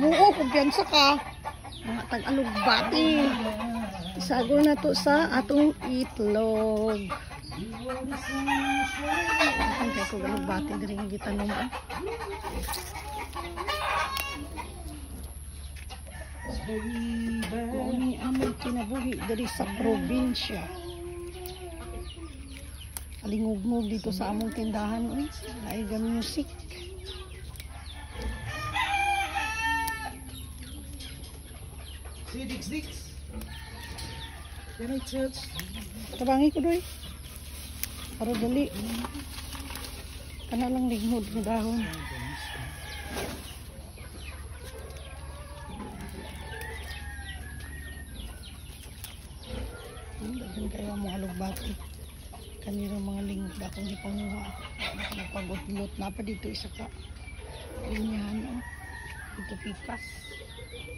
Oo, kumpiyansa ka. Mga tag-alugbati. Isagol na to sa atong itlog. Ang kaya ko alugbati diri nga gitanom. Ini among kinabuhi diri sa probinsya. Alingog-ngog dito sa among tindahan. Naiga music. Dix. Can I touch? Tabangi ko doy. Para dali. Kana lang lighod ng dahon. Dagan kayo ang mga alugbati. Kanirang mga lingkod akong ipanguha. Napagutlot na pa dito isa ka. Linyahan o. Dito pipas.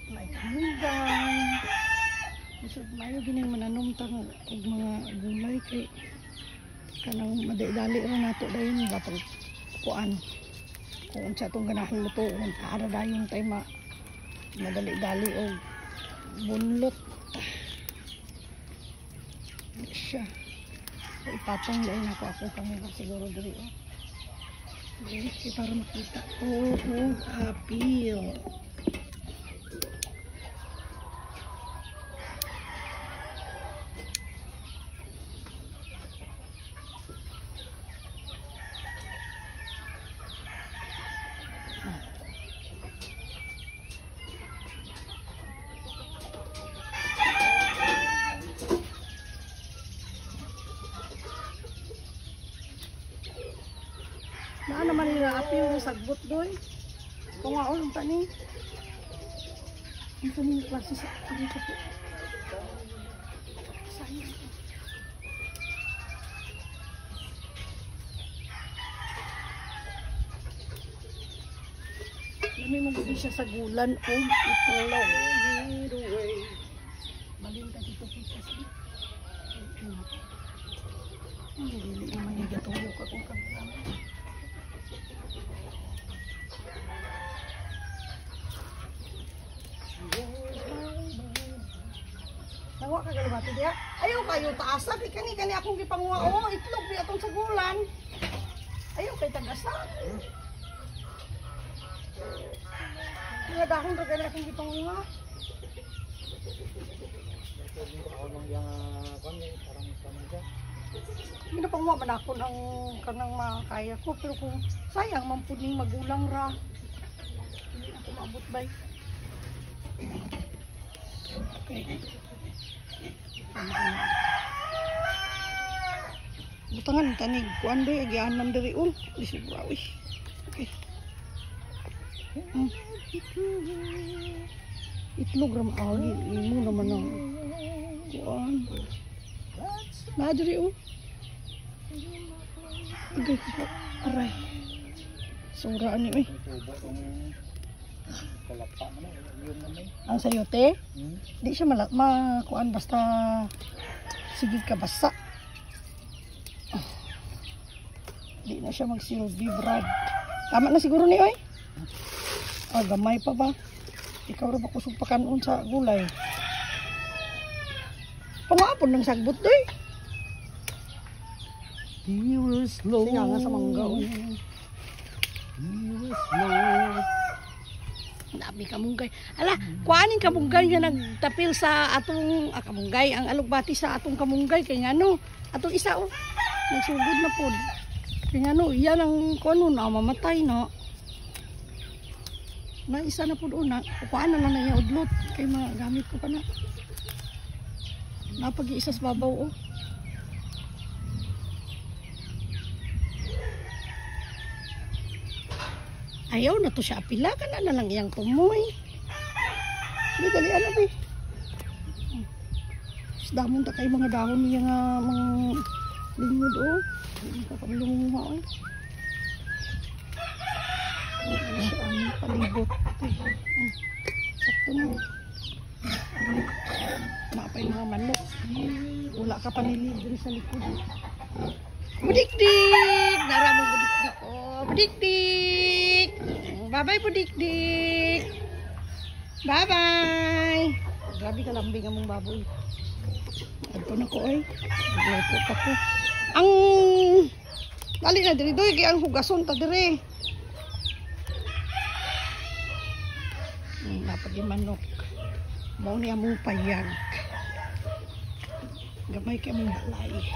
Like hanggang. Isod mayo gining mananumtang og mga gulay kay kanang madali ra nato dayon batong kuan. Kung unsa tong ganahon luto para dayon tay madali-dali og bunlot. Siya. Ipatong lang ako panguha siguro diri. Dili para makita ko appeal. Na naman nila api yung sagbot doy. Pangaon ta ni. Ito ni klase sa ano ko. Sayang. Lami mo gudi siya sa gulan o itulaw. Balin ka dito kasi. Hindi naman yung gatulog akong kamera. Nawa ka galubati dia. Ayaw kayo taasa kay kani akong gipanguha. Oh, itlog di atong sagulan. Ayaw kay tagasa. Nga dahon ra gani akong gipanguha. Hindi na panguha man ako ng kanang makaya ko. Pero kung sayang man pud ning magulang ra. Hindi ako maabot bay. Okay. Butangan tanig kuan doy agianan diri di siguro uy. Okay. Itlog ram agi imo naman ang kuan. Na diri Okay, aray. Sura ni uy. Ang sayote? Di siya makuan basta sigid ka basa. Di na siya magsilbi brad. Tama na siguro ni oy. Gamay pa ba? Ikaw ra ba kusog pa kanon sa gulay? Pangapon ng sagbot doy. He was slow. Singa nga sa mangga. He was slow. Dami kamunggay. Ala, kuanin kamunggay nga nagtapil sa atong kamunggay, ang alugbati sa atong kamunggay kay ngano, atong isa nagsugod na pod. Kay ngano, iyan ang kuno na mamatay na. Na isa na pod una, kuan na lang niya udlot kay magamit ko pa na. Napag-isa sa babaw Ayaw na to siya apila ka na lang iyang tumoy. Di dali ano ba? Damon ta kay mga dahon niya nga mga lingod Hindi ka kamalunguha Ang palibot. Sakto na. Mapay mga manok. Wala ka panilibre sa likod. Budikdik! Naramong budikdik. Budikdik! Bye-bye po, Dik-Dik. Bye-bye. Grabe ka lambing among baboy. Adto na ko ay. Nagluto pa ko. Ang dali na diri doy kay ang hugason ta dire. Dapat di manok. Mao ni among payag. Gamay kay among balay.